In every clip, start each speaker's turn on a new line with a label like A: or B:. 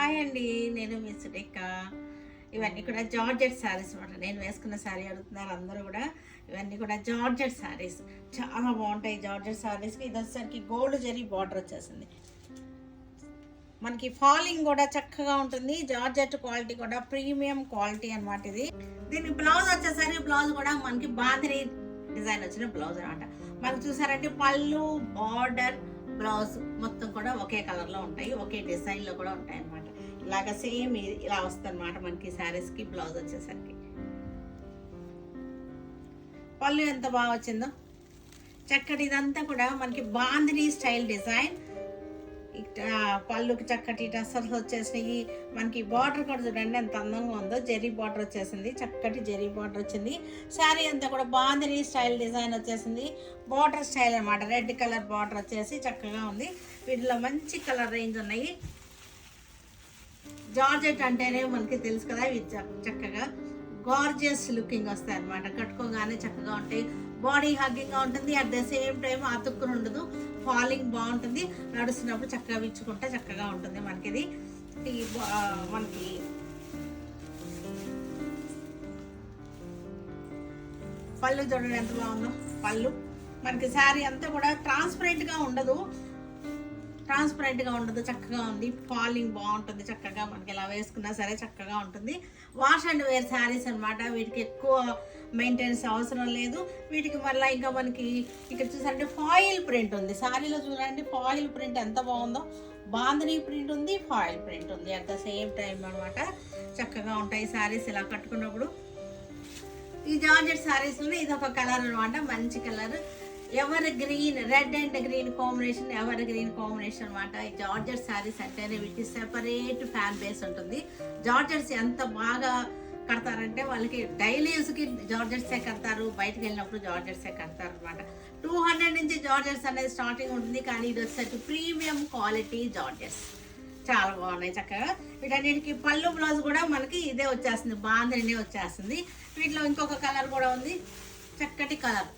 A: Hi అండి. నేను మీ సురేఖ. ఇవన్నీ కూడా జార్జెట్ శారీస్ అనమాట. నేను వేసుకున్న శారీ అడుగుతున్నారు అందరూ గూడా. ఇవన్నీ కూడా జార్జెట్ శారీస్. చాలా బావుంటాయి జార్జెట్ శారీస్‌కి. ఇదొచ్చేసరికి గోల్డ్ జరీ బార్డర్ వచ్చేసింది. మనకి ఫాలింగ్ గూడా చక్కగా ఉంటుంది. జార్జెట్ క్వాలిటీ కూడా ప్రీమియం క్వాలిటీ అనమాట ఇది. దీని బ్లౌజ్ వచ్చేసరికి బ్లౌజ్ కూడా మనకి బాందిని డిజైన్ వచ్చిన బ్లౌజ్ అనమాట. మనకు చూసారంటే పళ్ళు, బార్డర్, బ్లౌజ్ మొత్తం కూడా ఒకే కలర్‌లో ఉంటాయి. ఒకే డిజైన్‌లో కూడా ఉంటాయన్నమాట. ఇలాగ సేమ్ ఇలా వస్తదన్నమాట మనకి శారీస్‌కి బ్లౌజ్ వచ్చేసరికి. పళ్ళు ఎంత బాగా వచ్చిందో. చక్కటి ఇదంతా కూడా మనకి బాందిని స్టైల్ డిజైన్. పళ్ళుకి చక్కటి టసర్స్ వచ్చేసినాయి. మనకి బార్డర్ కూడా చూడండి ఎంత అందంగా ఉందో. జెరీ బార్డర్ వచ్చేసింది. చక్కటి జెరీ బార్డర్ వచ్చింది. శారీ అంతా కూడా బాందిని స్టైల్ డిజైన్ వచ్చేసింది. బార్డర్ స్టైల్ అనమాట. రెడ్ కలర్ బార్డర్ వచ్చేసి చక్కగా ఉంది. వీటిలో మంచి కలర్ రేంజ్ ఉన్నాయి. జార్జెట్ అంటేనే మనకి తెలుసు కదా, ఇవి చక్కగా గార్జియస్ లుకింగ్ వస్తాయి అనమాట. కట్టుకోగానే చక్కగా ఉంటాయి. బాడీ హగ్గింగ్గా ఉంటుంది. అట్ ద సేమ్ టైం అతుక్కుని ఉండదు. ఫాలింగ్ బాగుంటుంది. నడుస్తున్నప్పుడు చక్కగా విచ్చుకుంటే చక్కగా ఉంటుంది మనకి ఇది. మనకి పళ్ళు చూడండి ఎంత బాగుందో. పళ్ళు మనకి శారీ అంతా కూడా ట్రాన్స్పరెంట్గా ఉండదు. చక్కగా ఉంది. ఫాలింగ్ బాగుంటుంది. చక్కగా మనకి ఎలా వేసుకున్నా సరే చక్కగా ఉంటుంది. వాష్ అండ్ వేర్ శారీస్ అనమాట. వీటికి ఎక్కువ మెయింటెనెన్స్ అవసరం లేదు. వీటికి మళ్ళీ ఇంకా మనకి ఇక్కడ చూసారంటే ఫాయిల్ ప్రింట్ ఉంది. శారీలో చూడండి ఫాయిల్ ప్రింట్ ఎంత బాగుందో. బాందిని ప్రింట్ ఉంది, ఫాయిల్ ప్రింట్ ఉంది అట్ ద సేమ్ టైం అనమాట. చక్కగా ఉంటాయి శారీస్ ఇలా కట్టుకున్నప్పుడు. ఈ జార్జెట్ శారీస్లో ఇది ఒక కలర్ అనమాట. మంచి colour ever green, red and green combination, ever green combination అనమాట. ఈ జార్జెట్ శారీస్ అంటేనే వీటికి సెపరేట్ ఫ్యాన్ బేస్ ఉంటుంది. జార్జెట్స్ ఎంత బాగా కడతారంటే వాళ్ళకి డైలీ యూస్కి జార్జెట్సే కడతారు. బయటకు వెళ్ళినప్పుడు జార్జెట్సే కడతారు అనమాట. 200 నుంచి జార్జెట్స్ అనేది స్టార్టింగ్ ఉంటుంది. కానీ ఇది వచ్చేసరికి ప్రీమియం క్వాలిటీ జార్జెట్స్ చాలా బాగున్నాయి చక్కగా. వీటన్నిటికి పళ్ళు బ్లౌజ్ కూడా మనకి ఇదే వచ్చేస్తుంది. బాందినే వచ్చేస్తుంది. వీటిలో ఇంకొక కలర్ కూడా ఉంది. చక్కటి కలర్.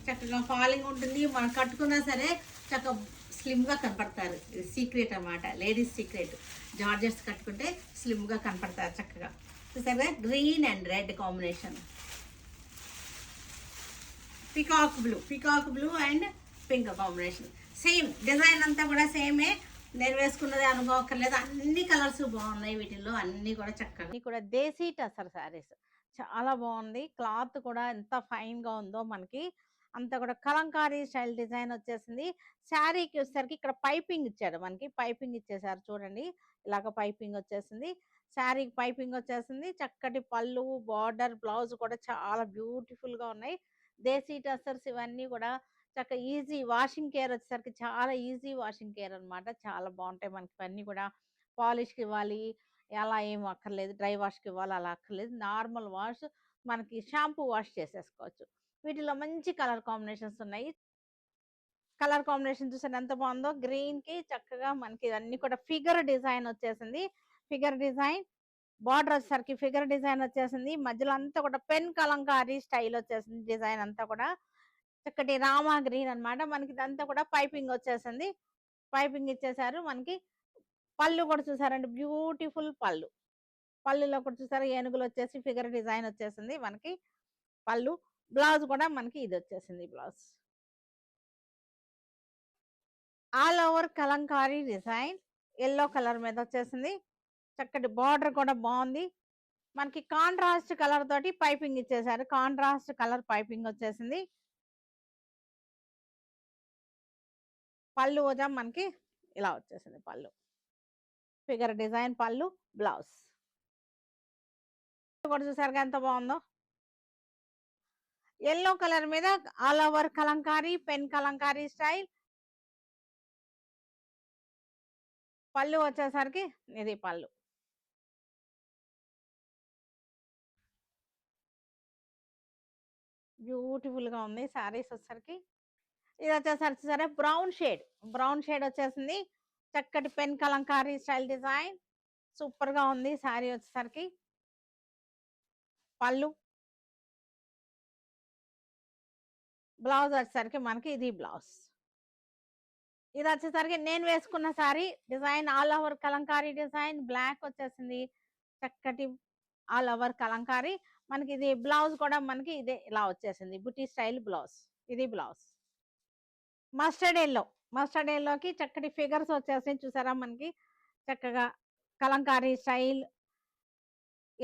A: చక్కగా ఫాలింగ్ ఉంటుంది. మనం కట్టుకున్నా సరే చక్కగా స్లిమ్గా కనపడతారు. ఇది సీక్రెట్ అనమాట. Ladies secret. జార్జెట్స్ కట్టుకుంటే స్లిమ్గా కనపడతారు చక్కగా. చూసారా green and red combination. Peacock blue and pink combination. Same design అంతా కూడా సేమే. నేను వేసుకున్నది అనుకోకర్లేదు. అన్ని కలర్స్ బాగున్నాయి. వీటిల్లో అన్ని కూడా చక్కగా. ఇది కూడా దేశీ టసర్ శారీస్ చాలా బాగుంది. క్లాత్ కూడా ఎంత ఫైన్గా ఉందో మనకి. అంతా కూడా కలంకారీ స్టైల్ డిజైన్ వచ్చేసింది. శారీకి వచ్చేసరికి ఇక్కడ పైపింగ్ ఇచ్చాడు. మనకి పైపింగ్ ఇచ్చేసారు చూడండి. ఇలాగ పైపింగ్ వచ్చేసింది. శారీకి పైపింగ్ వచ్చేసింది. చక్కటి పళ్ళు, బార్డర్, బ్లౌజ్ కూడా చాలా బ్యూటిఫుల్గా ఉన్నాయి. దేశీ టసర్స్ ఇవన్నీ కూడా చక్కగా ఈజీ వాషింగ్ కేర్ వచ్చేసరికి చాలా ఈజీ వాషింగ్ కేర్ అనమాట. చాలా బాగుంటాయి మనకి ఇవన్నీ కూడా. పాలిష్కి ఇవ్వాలి అలా ఏం అక్కర్లేదు. డ్రై వాష్కి ఇవ్వాలి అలా అక్కర్లేదు. నార్మల్ వాష్ మనకి షాంపూ వాష్ చేసేసుకోవచ్చు. వీటిలో మంచి కలర్ కాంబినేషన్స్ ఉన్నాయి. కలర్ కాంబినేషన్ చూసారు ఎంత బాగుందో. గ్రీన్ కి చక్కగా మనకి అన్ని కూడా ఫిగర్ డిజైన్ వచ్చేసింది. ఫిగర్ డిజైన్ బార్డర్ వచ్చేసరికి ఫిగర్ డిజైన్ వచ్చేసింది. మధ్యలో అంతా కూడా పెన్ కలంకారీ స్టైల్ వచ్చేసింది. డిజైన్ అంతా కూడా చక్కటి రామా గ్రీన్ అన్నమాట. మనకి ఇదంతా కూడా పైపింగ్ వచ్చేసింది. పైపింగ్ ఇచ్చేసారు. మనకి పళ్ళు కూడా చూసారండి బ్యూటిఫుల్ పళ్ళు. పళ్ళులో కూడా చూసారా ఏనుగులు వచ్చేసి ఫిగర్ డిజైన్ వచ్చేసింది మనకి పళ్ళు. బ్లౌజ్ కూడా మనకి ఇది వచ్చేసింది blouse. All over Kalamkari design yellow colour మీద వచ్చేసింది. చక్కటి బార్డర్ కూడా బాగుంది. మనకి కాంట్రాస్ట్ కలర్ తోటి పైపింగ్ ఇచ్చేసారు. కాంట్రాస్ట్ కలర్ పైపింగ్ వచ్చేసింది. పళ్ళు కూడా మనకి ఇలా వచ్చేసింది. పళ్ళు ఫిగర్ డిజైన్ పళ్ళు, బ్లౌజ్ కూడా చూసారుగా ఎంత బాగుందో. ఎల్లో కలర్ మీద all over Kalamkari, pen Kalamkari style. పళ్ళు వచ్చేసరికి ఇది పళ్ళు. బ్యూటిఫుల్ గా ఉంది శారీస్ వచ్చేసరికి. ఇది వచ్చేసరికి సరే బ్రౌన్ షేడ్ వచ్చేసింది. చక్కటి pen Kalamkari style design super గా ఉంది శారీ వచ్చేసరికి. పళ్ళు, బ్లౌజ్ వచ్చేసరికి మనకి ఇది బ్లౌజ్. ఇది వచ్చేసరికి నేను వేసుకున్న sari design all over Kalamkari design, black వచ్చేసింది, చక్కటి ఆల్ ఓవర్ కలంకారీ. మనకి ఇది బ్లౌజ్ కూడా మనకి ఇదే ఇలా వచ్చేసింది, బుటీ స్టైల్ బ్లౌజ్. ఇది బ్లౌజ్ మస్టర్డ్ ఎల్లో, మస్టర్డ్ ఎల్లోకి చక్కటి ఫిగర్స్ వచ్చేసాయి చూసారా మనకి, చక్కగా కలంకారీ స్టైల్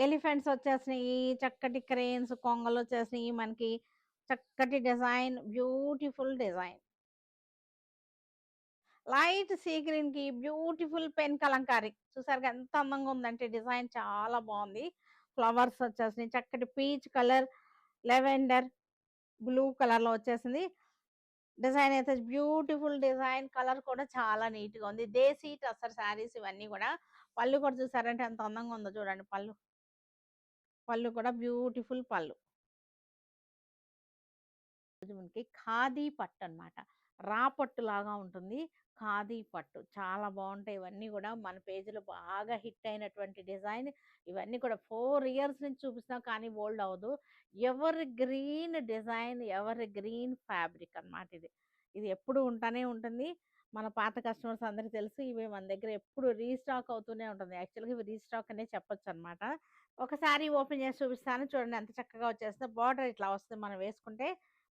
A: ఎలిఫెంట్స్ వచ్చేసినాయి, చక్కటి క్రేన్స్ కొంగలు వచ్చేసినాయి మనకి, చక్కటి design, beautiful design. Light sea green కి బ్యూటిఫుల్ పెన్ కలంకారీ చూసారు ఎంత అందంగా ఉందంటే, డిజైన్ చాలా బాగుంది. ఫ్లవర్స్ వచ్చేసినాయి, చక్కటి peach colour, lavender blue colour లో వచ్చేసింది. డిజైన్ అయితే బ్యూటిఫుల్ డిజైన్, కలర్ కూడా చాలా నీట్ గా ఉంది. దేశీ టసర్ శారీస్ ఇవన్నీ కూడా. పళ్ళు కూడా చూసారంటే ఎంత అందంగా ఉందో చూడండి, పళ్ళు, పళ్ళు కూడా బ్యూటిఫుల్ పళ్ళు. మనకి ఖాదీ పట్టు అన్నమాట, రా పట్టు లాగా ఉంటుంది, ఖాదీ పట్టు చాలా బాగుంటాయి. ఇవన్నీ కూడా మన పేజీలో బాగా హిట్ అయినటువంటి డిజైన్. ఇవన్నీ కూడా 4 years నుంచి చూపిస్తున్నాం కానీ ఓల్డ్ అవ్వదు. Ever green design, ever green fabric అన్నమాట ఇది. ఇది ఎప్పుడు ఉంటానే ఉంటుంది. మన పాత కస్టమర్స్ అందరికీ తెలుసు, ఇవి మన దగ్గర ఎప్పుడు రీస్టాక్ అవుతూనే ఉంటుంది. యాక్చువల్గా ఇవి రీస్టాక్ అనే చెప్పొచ్చు అనమాట. ఒకసారి ఓపెన్ చేసి చూపిస్తాను చూడండి ఎంత చక్కగా వచ్చేస్తుందో. బార్డర్ ఇట్లా వస్తుంది మనం వేసుకుంటే,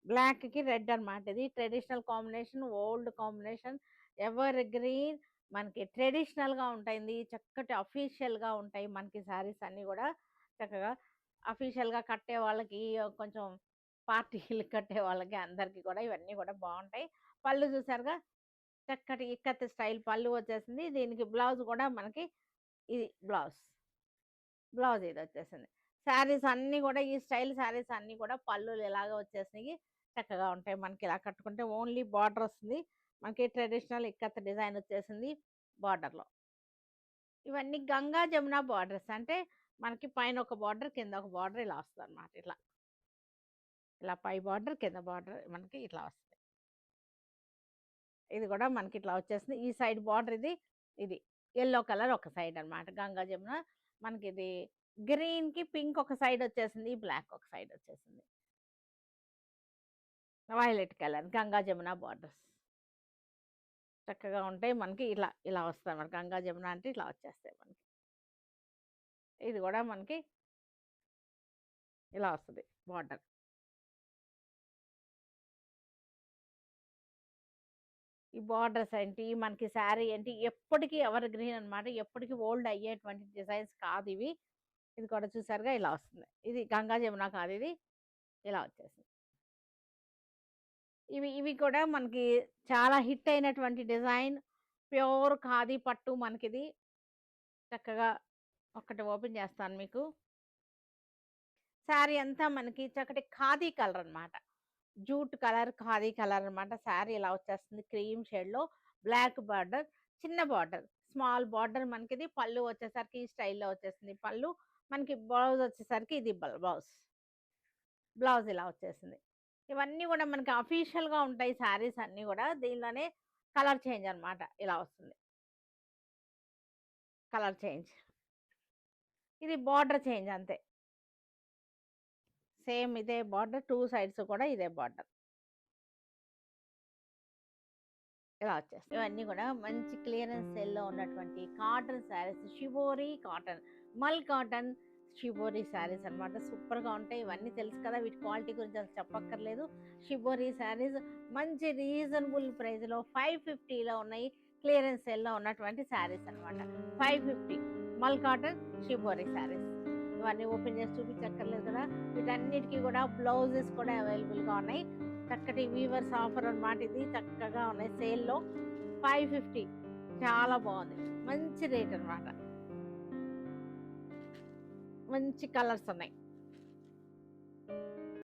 A: బ్లాక్ కి రెడ్ అన్నమాట. ఇది traditional combination, old combination, ever green, మనకి ట్రెడిషనల్ గా ఉంటాయి, చక్కటి అఫీషియల్ గా ఉంటాయి మనకి శారీస్ అన్ని కూడా. చక్కగా అఫీషియల్ గా కట్టే వాళ్ళకి, కొంచెం పార్టీలు కట్టే వాళ్ళకి అందరికి కూడా ఇవన్నీ కూడా బాగుంటాయి. పళ్ళు చూసారుగా, చక్కటి ఇక్కత్ స్టైల్ పళ్ళు వచ్చేసింది. దీనికి బ్లౌజ్ కూడా మనకి ఇది బ్లౌజ్, బ్లౌజ్ ఇది వచ్చేసింది. శారీస్ అన్ని కూడా ఈ స్టైల్ శారీస్ అన్ని కూడా పళ్ళులు ఇలాగ వచ్చేసినాయి, చక్కగా ఉంటాయి మనకి. ఇలా కట్టుకుంటే ఓన్లీ బార్డర్ వస్తుంది మనకి, ట్రెడిషనల్ ఇక్కత్ డిజైన్ వచ్చేసింది బార్డర్ లో. ఇవన్నీ గంగా జమున బార్డర్స్, అంటే మనకి పైన ఒక బార్డర్ కింద ఒక బార్డర్ ఇలా వస్తుంది అనమాట. ఇట్లా ఇలా పై బార్డర్ కింద బార్డర్ మనకి ఇట్లా వస్తుంది. ఇది కూడా మనకి ఇట్లా వచ్చేసింది. ఈ సైడ్ బార్డర్ ఇది, ఇది ఎల్లో కలర్ ఒక సైడ్ అన్నమాట గంగా జమున. మనకి ఇది గ్రీన్ కి పింక్ ఒక సైడ్ వచ్చేసింది, బ్లాక్ ఒక సైడ్ వచ్చేసింది. Violet colour Ganga Jamuna borders చక్కగా ఉంటాయి మనకి. ఇలా ఇలా వస్తాయి మనకి, గంగా జమున అంటే ఇట్లా వచ్చేస్తాయి మనకి. ఇది కూడా మనకి ఇలా వస్తుంది బార్డర్. ఈ బార్డర్స్ ఏంటి మనకి, శారీ ఏంటి ఎప్పటికీ ఎవర్ గ్రీన్ అన్నమాట, ఎప్పటికీ ఓల్డ్ అయ్యేటువంటి డిజైన్స్ కాదు ఇవి. ఇది కూడా చూసారుగా ఇలా వస్తుంది. ఇది గంగా జమున కాదు, ఇది ఇలా వచ్చేసింది. ఇవి ఇవి కూడా మనకి చాలా హిట్ అయినటువంటి డిజైన్, ప్యూర్ ఖాదీ పట్టు మనకిది. చక్కగా ఒకటి ఓపెన్ చేస్తాను మీకు. శారీ అంతా మనకి చక్కటి ఖాదీ కలర్ అన్నమాట, జూట్ కలర్, ఖాదీ కలర్ అన్నమాట. శారీ ఇలా వచ్చేస్తుంది క్రీమ్ షేడ్ లో, బ్లాక్ బార్డర్, చిన్న బార్డర్, స్మాల్ బార్డర్ మనకిది. పళ్ళు వచ్చేసరికి ఈ స్టైల్లో వచ్చేసింది పళ్ళు మనకి. బ్లౌజ్ వచ్చేసరికి ఇది బ్లౌజ్, బ్లౌజ్ ఇలా వచ్చేసింది. ఇవన్నీ కూడా మనకి అఫీషియల్ గా ఉంటాయి శారీస్ అన్ని కూడా. దీనిలోనే కలర్ చేంజ్ అన్నమాట, ఇలా వస్తుంది కలర్ చేంజ్. ఇది బార్డర్ చేంజ్ అంతే, సేమ్ ఇదే బార్డర్, టూ సైడ్స్ కూడా ఇదే బార్డర్ ఇలా వచ్చేస్తాయి. ఇవన్నీ కూడా మంచి క్లియరెన్స్ సేల్ లో ఉన్నటువంటి కాటన్ శారీస్, షిబోరి కాటన్, మల్ కాటన్ షిబోరి శారీస్ అన్నమాట. సూపర్ గా ఉంటాయి. ఇవన్నీ తెలుసు కదా, వీటి క్వాలిటీ గురించి అసలు చెప్పక్కర్లేదు. షిబోరి శారీస్ మంచి రీజనబుల్ ప్రైస్ లో 550లో ఉన్నాయి, క్లియరెన్స్ సేల్ లో ఉన్నటువంటి శారీస్ అన్నమాట. 550 మల్ కాటన్ షిబోరి శారీస్. ఇవన్నీ ఓపెన్ చేసి చూపించక్కర్లేదు కదా. వీటన్నిటికీ కూడా బ్లౌజెస్ కూడా అవైలబుల్ గా ఉన్నాయి. చక్కటి వీవర్స్ ఆఫర్ అన్నమాట ఇది, చక్కగా ఉన్నాయి సేల్లో. 550 చాలా బాగుంది, మంచి రేట్ అన్నమాట. మంచి కలర్స్ ఉన్నాయి.